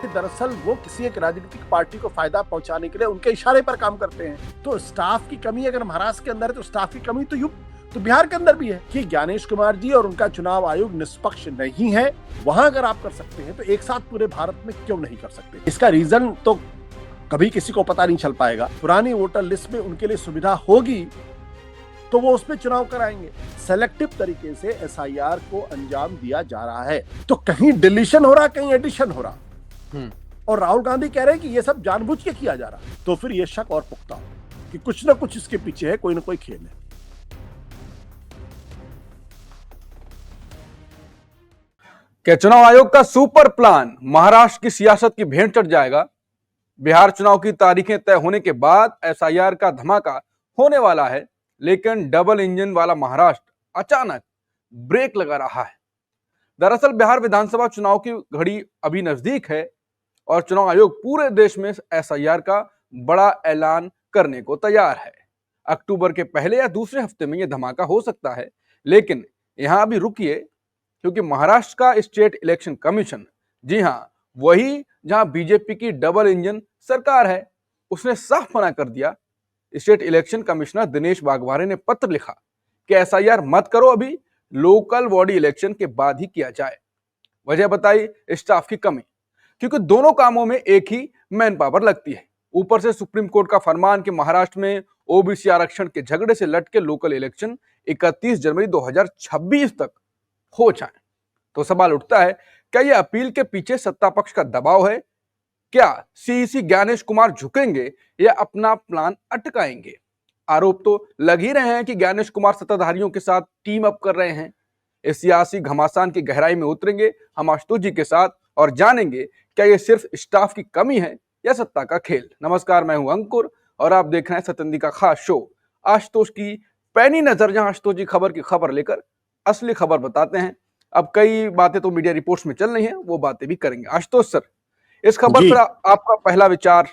कि दरअसल वो किसी एक राजनीतिक पार्टी को फायदा पहुंचाने के लिए उनके इशारे पर काम करते हैं। तो स्टाफ की कमी अगर महाराष्ट्र के अंदर है तो स्टाफ की कमी तो बिहार के अंदर भी है कि ज्ञानेश कुमार जी और उनका चुनाव आयोग निष्पक्ष नहीं है। वहां अगर आप कर सकते हैं तो एक साथ पूरे भारत में क्यों नहीं कर सकते? इसका रीजन तो कभी किसी को पता नहीं चल पाएगा। पुरानी वोटर लिस्ट में उनके लिए सुविधा होगी तो वो उसमें चुनाव कराएंगे। सेलेक्टिव तरीके से एसआईआर को अंजाम दिया जा रहा है, तो कहीं डिलीशन हो रहा, कहीं एडिशन हो रहा। और राहुल गांधी कह रहे हैं कि ये सब जानबूझ के किया जा रहा है, तो फिर ये शक और पुख्ता हो कि कुछ ना कुछ इसके पीछे है, कोई ना कोई खेल है। क्या चुनाव आयोग का सुपर प्लान महाराष्ट्र की सियासत की भेंट चढ़ जाएगा? बिहार चुनाव की तारीखें तय होने के बाद एसआईआर का धमाका होने वाला है, लेकिन डबल इंजन वाला महाराष्ट्र अचानक ब्रेक लगा रहा है। दरअसल बिहार विधानसभा चुनाव की घड़ी अभी नजदीक है और चुनाव आयोग पूरे देश में एसआईआर का बड़ा ऐलान करने को तैयार है। अक्टूबर के पहले या दूसरे हफ्ते में यह धमाका हो सकता है, लेकिन यहां अभी रुकिए, क्योंकि महाराष्ट्र का स्टेट इलेक्शन कमीशन, जी हां, वही जहां बीजेपी की डबल इंजन सरकार है, उसने साफ मना कर दिया। State election commissioner Dinesh Waghmare ने पत्र लिखा कि एसआईआर मत करो, अभी लोकल बॉडी इलेक्शन के बाद ही किया जाए। वजह बताई, स्टाफ की कमी, क्योंकि दोनों कामों में एक ही मैन पावर लगती है। ऊपर से सुप्रीम कोर्ट का फरमान कि महाराष्ट्र में ओबीसी आरक्षण के झगड़े से लटके लोकल इलेक्शन 31 जनवरी 2026 तक हो जाए। तो सवाल उठता है, क्या यह अपील के पीछे सत्ता पक्ष का दबाव है? क्या सीईसी ज्ञानेश कुमार झुकेंगे या अपना प्लान अटकाएंगे? आरोप तो लग ही रहे हैं कि ज्ञानेश कुमार सत्ताधारियों के साथ टीम अप कर रहे हैं। इस सियासी घमासान की गहराई में उतरेंगे हम आशुतोष जी के साथ और जानेंगे क्या यह सिर्फ स्टाफ की कमी है या सत्ता का खेल। नमस्कार, मैं हूं अंकुर और आप देख रहे हैं सत्येंद्र का खास शो आशुतोष की पैनी नजर, जहां आशुतोष जी खबर की खबर लेकर असली खबर बताते हैं। अब कई बातें तो मीडिया रिपोर्ट्स में चल रही हैं, वो बातें भी करेंगे। आशुतोष सर, इस खबर पर आपका पहला विचार?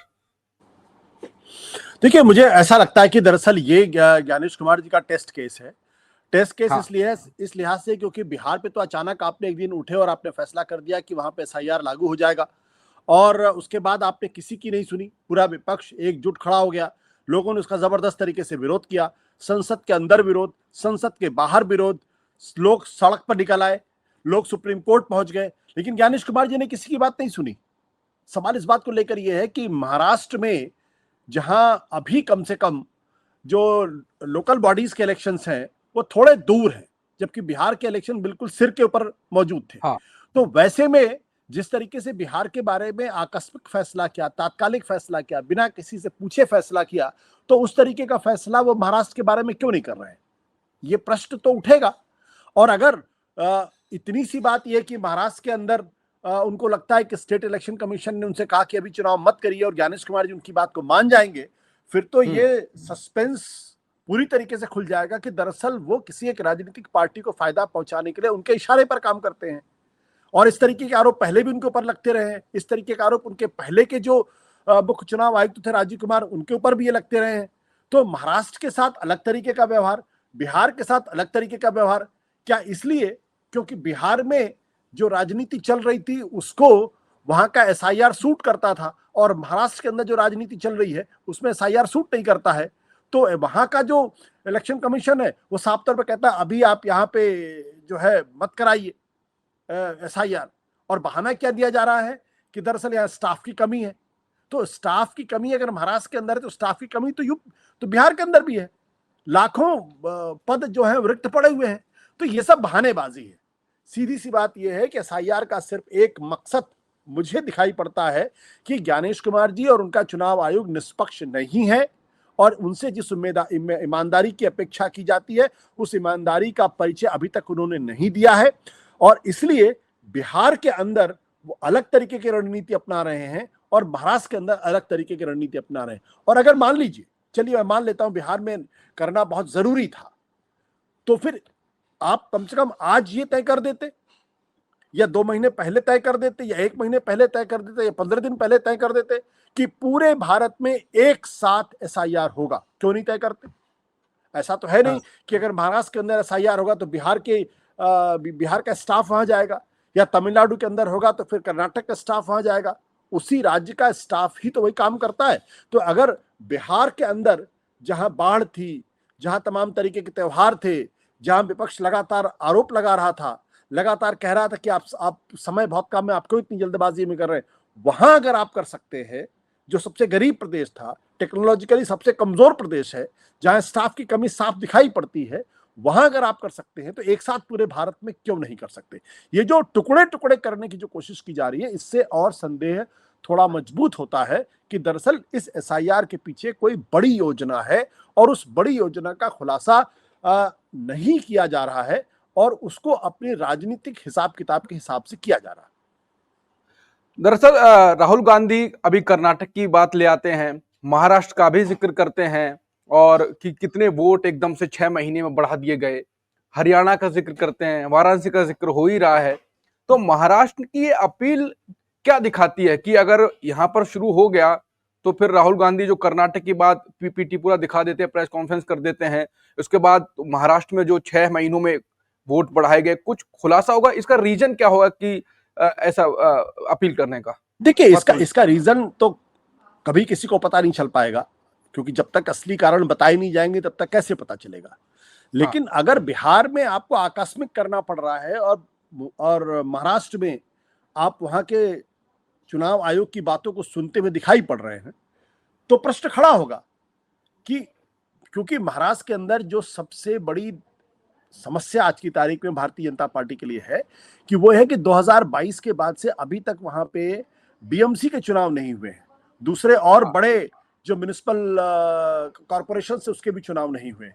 देखिए, मुझे ऐसा लगता है कि दरअसल ये ज्ञानेश कुमार जी का टेस्ट केस है। टेस्ट केस हाँ। इसलिए है, इस लिहाज से क्योंकि बिहार पे तो अचानक आपने एक दिन उठे और आपने फैसला कर दिया कि वहां पे एसआईआर लागू हो जाएगा, और उसके बाद आपने किसी की नहीं सुनी। पूरा विपक्ष एकजुट खड़ा हो गया, लोगों ने उसका जबरदस्त तरीके से विरोध किया। संसद के अंदर विरोध, संसद के बाहर विरोध, लोग सड़क पर निकल आए, लोग सुप्रीम कोर्ट पहुंच गए, लेकिन ज्ञानेश कुमार जी ने किसी की बात नहीं सुनी। सवाल इस बात को लेकर यह है कि महाराष्ट्र में जहां अभी कम से कम जो लोकल बॉडीज के इलेक्शंस हैं वो थोड़े दूर हैं, जबकि बिहार के इलेक्शन बिल्कुल सिर के ऊपर मौजूद थे। हाँ। तो वैसे में जिस तरीके से बिहार के बारे में आकस्मिक फैसला किया, तात्कालिक फैसला किया, बिना किसी से पूछे फैसला किया, तो उस तरीके का फैसला वो महाराष्ट्र के बारे में क्यों नहीं कर रहे हैं? ये प्रश्न तो उठेगा। और अगर इतनी सी बात यह कि महाराष्ट्र के अंदर उनको लगता है कि स्टेट इलेक्शन कमीशन ने उनसे कहा कि अभी चुनाव मत करिए और ज्ञानेश कुमार जी उनकी बात को मान जाएंगे, फिर तो ये सस्पेंस पूरी तरीके से खुल जाएगा कि दरअसल वो किसी एक राजनीतिक पार्टी को फायदा पहुंचाने के लिए उनके इशारे पर काम करते हैं। और इस तरीके के आरोप पहले भी उनके ऊपर लगते रहे हैं। इस तरीके के आरोप उनके पहले के जो मुख्य चुनाव आयुक्त थे राजीव कुमार, उनके ऊपर भी ये लगते रहे हैं। तो महाराष्ट्र के साथ अलग तरीके का व्यवहार, बिहार के साथ अलग तरीके का व्यवहार, क्या इसलिए क्योंकि बिहार में जो राजनीति चल रही थी उसको वहां का एसआईआर सूट करता था, और महाराष्ट्र के अंदर जो राजनीति चल रही है उसमें एसआईआर सूट नहीं करता है। तो वहां का जो इलेक्शन कमीशन है वो साफ तौर पर कहता है अभी आप यहाँ पे जो है मत कराइए एसआईआर। और बहाना क्या दिया जा रहा है कि दरअसल यहाँ स्टाफ की कमी है। तो स्टाफ की कमी अगर महाराष्ट्र के अंदर है तो स्टाफ की कमी तो बिहार के अंदर भी है। लाखों पद जो है रिक्त पड़े हुए हैं। तो ये सब बहानेबाजी है। सीधी सी बात यह है कि एसआईआर का सिर्फ एक मकसद मुझे दिखाई पड़ता है कि ज्ञानेश कुमार जी और उनका चुनाव आयोग निष्पक्ष नहीं है, और उनसे जिस ईमानदारी की अपेक्षा की जाती है उस ईमानदारी का परिचय अभी तक उन्होंने नहीं दिया है। और इसलिए बिहार के अंदर वो अलग तरीके की रणनीति अपना रहे हैं और महाराष्ट्र के अंदर अलग तरीके की रणनीति अपना रहे हैं। और अगर मान लीजिए, चलिए मैं मान लेता हूं बिहार में करना बहुत जरूरी था, तो फिर आप कम से कम आज ये तय कर देते, या 2 महीने पहले तय कर देते, या 1 महीने पहले तय कर देते, या 15 दिन पहले तय कर देते कि पूरे भारत में एक साथ एसआईआर होगा। क्यों नहीं तय करते? ऐसा तो है नहीं कि अगर महाराष्ट्र के अंदर एसआईआर होगा तो बिहार का स्टाफ वहां जाएगा, या तमिलनाडु के अंदर होगा तो फिर कर्नाटक का स्टाफ वहां जाएगा। उसी राज्य का स्टाफ ही तो वही काम करता है। तो अगर बिहार के अंदर जहां बाढ़ थी, जहां तमाम तरीके के त्योहार थे, जहां विपक्ष लगातार आरोप लगा रहा था, लगातार कह रहा था कि आप समय बहुत कम है, आप क्यों इतनी जल्दबाजी में कर रहे हैं, वहां अगर आप कर सकते हैं, जो सबसे गरीब प्रदेश था, टेक्नोलॉजिकली सबसे कमजोर प्रदेश है, जहां स्टाफ की कमी साफ दिखाई पड़ती है, वहां अगर आप कर सकते हैं तो एक साथ पूरे भारत में क्यों नहीं कर सकते। ये जो टुकड़े टुकड़े करने की जो कोशिश की जा रही है, इससे और संदेह थोड़ा मजबूत होता है कि दरअसल इस एसआईआर के पीछे कोई बड़ी योजना है और उस बड़ी योजना का खुलासा नहीं किया जा रहा है और उसको अपने राजनीतिक हिसाब किताब के हिसाब से किया जा रहा है। दरअसल राहुल गांधी अभी कर्नाटक की बात ले आते हैं, महाराष्ट्र का भी जिक्र करते हैं और कि कितने वोट एकदम से 6 महीने में बढ़ा दिए गए, हरियाणा का जिक्र करते हैं, वाराणसी का जिक्र हो ही रहा है। तो महाराष्ट्र की ये अपील क्या दिखाती है कि अगर यहाँ पर शुरू हो गया तो फिर राहुल गांधी जो कर्नाटक की बात पीपीटी पूरा दिखा देते हैं, प्रेस कॉन्फ्रेंस कर देते हैं, उसके बाद महाराष्ट्र में जो 6 महीनों में वोट बढ़ाए गए, कुछ खुलासा होगा, इसका रीजन क्या होगा कि ऐसा अपील करने का? देखिए, इसका रीजन तो कभी किसी को पता नहीं चल पाएगा, क्योंकि जब तक असली कारण बताए नहीं जाएंगे तब तक कैसे पता चलेगा। लेकिन अगर बिहार में आपको आकस्मिक करना पड़ रहा है और महाराष्ट्र में आप वहां के चुनाव आयोग की बातों को सुनते हुए दिखाई पड़ रहे हैं, तो प्रश्न खड़ा होगा कि क्योंकि महाराष्ट्र के अंदर जो सबसे बड़ी समस्या आज की तारीख में भारतीय जनता पार्टी के लिए है कि वो है कि 2022 के बाद से अभी तक वहां पे बीएमसी के चुनाव नहीं हुए हैं, दूसरे और बड़े जो म्युनिसिपल कॉरपोरेशन से उसके भी चुनाव नहीं हुए।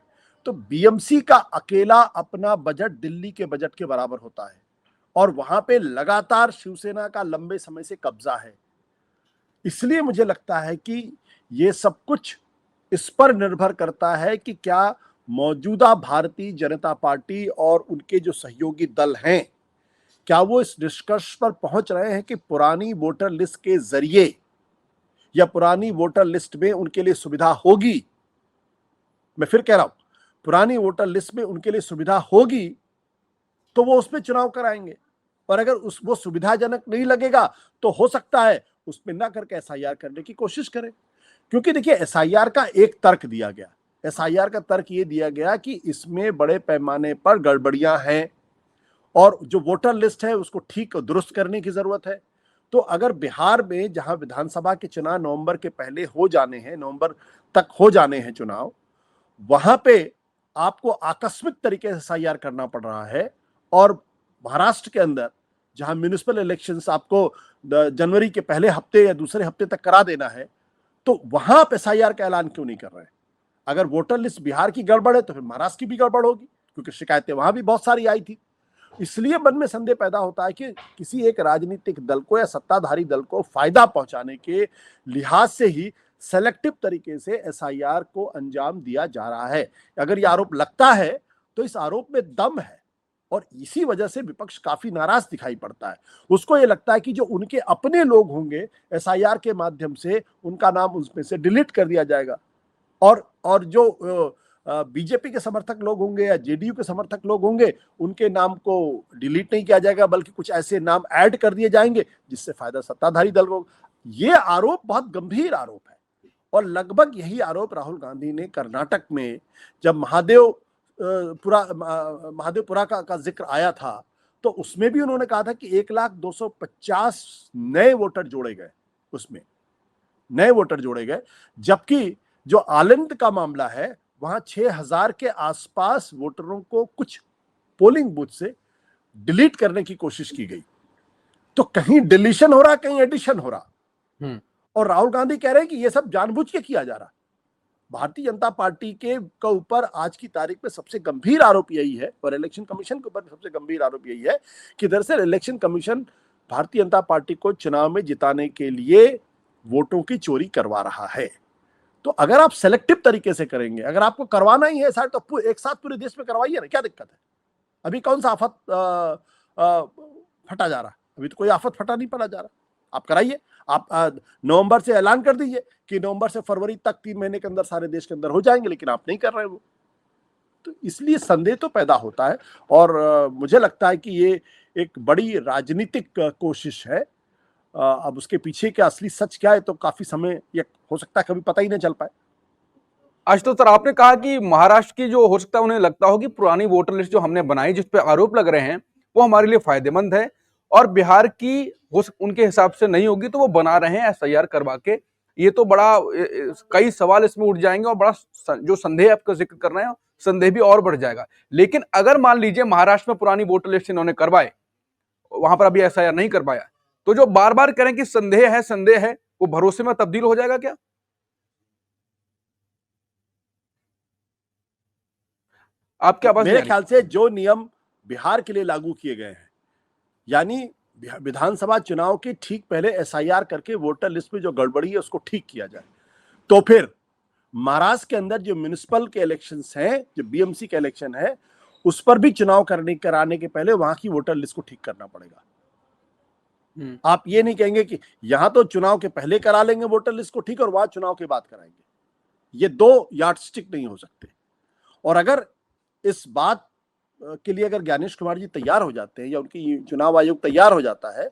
तो बीएमसी का अकेला अपना बजट दिल्ली के बजट के बराबर होता है और वहां पे लगातार शिवसेना का लंबे समय से कब्जा है। इसलिए मुझे लगता है कि ये सब कुछ इस पर निर्भर करता है कि क्या मौजूदा भारतीय जनता पार्टी और उनके जो सहयोगी दल हैं, क्या वो इस निष्कर्ष पर पहुंच रहे हैं कि पुरानी वोटर लिस्ट के जरिए या पुरानी वोटर लिस्ट में उनके लिए सुविधा होगी। मैं फिर कह रहा हूं, पुरानी वोटर लिस्ट में उनके लिए सुविधा होगी तो वो उसमें चुनाव कराएंगे, और अगर वो सुविधाजनक नहीं लगेगा तो हो सकता है उसमें ना करके एसआईआर करने की कोशिश करें। क्योंकि देखिए, एसआईआर का एक तर्क दिया गया, एसआईआर का तर्क ये दिया गया कि इसमें बड़े पैमाने पर गड़बड़ियां हैं और जो वोटर लिस्ट है उसको ठीक दुरुस्त करने की जरूरत है। तो अगर बिहार में जहां विधानसभा के चुनाव नवंबर के पहले हो जाने हैं, नवंबर तक हो जाने हैं चुनाव, वहां पे आपको आकस्मिक तरीके से एसआईआर करना पड़ रहा है, और महाराष्ट्र के अंदर जहां म्युनिसिपल इलेक्शंस आपको जनवरी के पहले हफ्ते या दूसरे हफ्ते तक करा देना है, तो वहां आप एसआईआर का ऐलान क्यों नहीं कर रहे हैं? अगर वोटर लिस्ट बिहार की गड़बड़ है तो फिर महाराष्ट्र की भी गड़बड़ होगी, क्योंकि शिकायतें वहां भी बहुत सारी आई थी। इसलिए मन में संदेह पैदा होता है कि किसी एक राजनीतिक दल को या सत्ताधारी दल को फायदा पहुंचाने के लिहाज से ही सेलेक्टिव तरीके से एसआईआर को अंजाम दिया जा रहा है। अगर यह आरोप लगता है तो इस आरोप में दम है, और इसी वजह से विपक्ष काफी नाराज दिखाई पड़ता है। उसको ये लगता है कि जो उनके अपने लोग होंगे, एसआईआर के माध्यम से उनका नाम उसमें से डिलीट कर दिया जाएगा, और जो बीजेपी के समर्थक लोग होंगे या जेडीयू के समर्थक लोग होंगे, उनके नाम को डिलीट नहीं किया जाएगा, बल्कि कुछ ऐसे नाम ऐड कर दिए जाएंगे जिससे फायदा सत्ताधारी दल को। ये आरोप बहुत गंभीर आरोप है, और लगभग यही आरोप राहुल गांधी ने कर्नाटक में जब महादेवपुरा का जिक्र आया था, तो उसमें भी उन्होंने कहा था कि 1,250 नए वोटर जोड़े गए, उसमें नए वोटर जोड़े गए, जबकि जो आनंद का मामला है वहां 6,000 के आसपास वोटरों को कुछ पोलिंग बूथ से डिलीट करने की कोशिश की गई। तो कहीं डिलीशन हो रहा, कहीं एडिशन हो रहा, और राहुल गांधी कह रहे हैं कि यह सब जानबूझ के किया जा रहा। भारतीय जनता पार्टी के ऊपर आज की तारीख में सबसे गंभीर आरोप यही है, और इलेक्शन कमीशन के ऊपर सबसे गंभीर आरोप यही है कि दरअसल election commission Bharatiya Janata party को चुनाव में जिताने के लिए वोटों की चोरी करवा रहा है। तो अगर आप सेलेक्टिव तरीके से करेंगे, अगर आपको करवाना ही है सर, तो एक साथ पूरे देश में करवाइए ना, क्या दिक्कत है? अभी कौन सा आफत फटा जा रहा? अभी तो कोई आफत फटा नहीं पड़ा जा रहा। आप कराइए, आप नवंबर से ऐलान कर दीजिए कि नवंबर से फरवरी तक 3 महीने के अंदर सारे देश के अंदर हो जाएंगे, लेकिन आप नहीं कर रहे वो। तो इसलिए संदेह तो पैदा होता है, और मुझे लगता है कि ये एक बड़ी राजनीतिक कोशिश है, अब उसके पीछे का असली सच क्या है तो काफी समय या हो सकता है कभी पता ही नहीं चल पाए। आशुतोष सर, आपने कहा कि महाराष्ट्र की जो हो सकता है उन्हें लगता हो कि पुरानी वोटर लिस्ट जो हमने बनाई जिस पे आरोप लग रहे हैं वो हमारे लिए फायदेमंद है, और बिहार की उनके हिसाब से नहीं होगी तो वो बना रहे हैं एसआईआर करवा के। ये तो बड़ा कई सवाल इसमें उठ जाएंगे और बड़ा जो संदेह आपका जिक्र कर रहे हैं संदेह भी और बढ़ जाएगा। लेकिन अगर मान लीजिए महाराष्ट्र में पुरानी वोटर लिस्ट इन्होंने करवाए, वहां पर अभी एसआईआर नहीं करवाया, तो जो बार बार करें कि संदेह है वो भरोसे में तब्दील हो जाएगा क्या? आप क्या मेरे ख्याल से जो नियम बिहार के लिए लागू किए गए हैं, यानी विधानसभा चुनाव के ठीक पहले एसआईआर करके वोटर लिस्ट में जो गड़बड़ी है उसको ठीक किया जाए, तो फिर महाराष्ट्र के अंदर जो म्युनिसिपल के इलेक्शंस हैं, जो बीएमसी का इलेक्शन है, उस पर भी चुनाव कराने के पहले वहां की वोटर लिस्ट को ठीक करना पड़ेगा। आप ये नहीं कहेंगे कि यहां तो चुनाव के पहले करा लेंगे वोटर लिस्ट को ठीक और वहां चुनाव के बाद कराएंगे। ये दो यार्डस्टिक नहीं हो सकते। और अगर इस बात के लिए अगर ज्ञानेश कुमार जी तैयार हो जाते हैं या उनकी चुनाव आयोग तैयार हो जाता है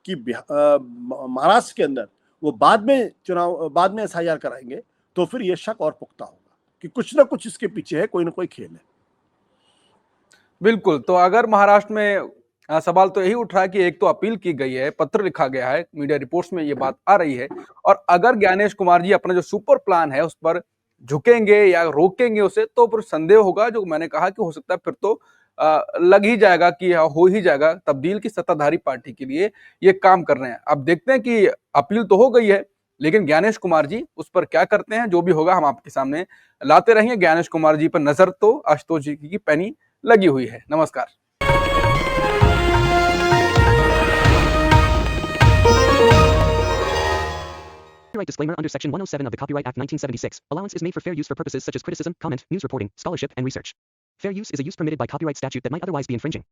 कि महाराष्ट्र के अंदर वो बाद में एसआईआर कराएंगे, तो फिर ये शक और पुख्ता होगा कि कुछ ना कुछ इसके पीछे है, कोई ना कोई खेल है। बिल्कुल। तो अगर महाराष्ट्र में सवाल तो यही उठ रहा है कि एक तो अपील की गई है, पत्र लिखा गया है, मीडिया रिपोर्ट्स में ये बात आ रही है, और अगर ज्ञानेश कुमार जी अपना जो सुपर प्लान है उस पर झुकेंगे या रोकेंगे उसे, तो फिर संदेह होगा। जो मैंने कहा कि हो सकता है फिर तो लग ही जाएगा कि हो ही जाएगा तब्दील की सत्ताधारी पार्टी के लिए ये काम कर रहे हैं। अब देखते हैं कि अपील तो हो गई है, लेकिन ज्ञानेश कुमार जी उस पर क्या करते हैं, जो भी होगा हम आपके सामने लाते रहेंगे। ज्ञानेश कुमार जी पर नजर तो आशुतोष जी की पैनी लगी हुई है। नमस्कार। Copyright disclaimer under Section 107 of the Copyright Act 1976. Allowance is made for fair use for purposes such as criticism, comment, news reporting, scholarship, and research. Fair use is a use permitted by copyright statute that might otherwise be infringing.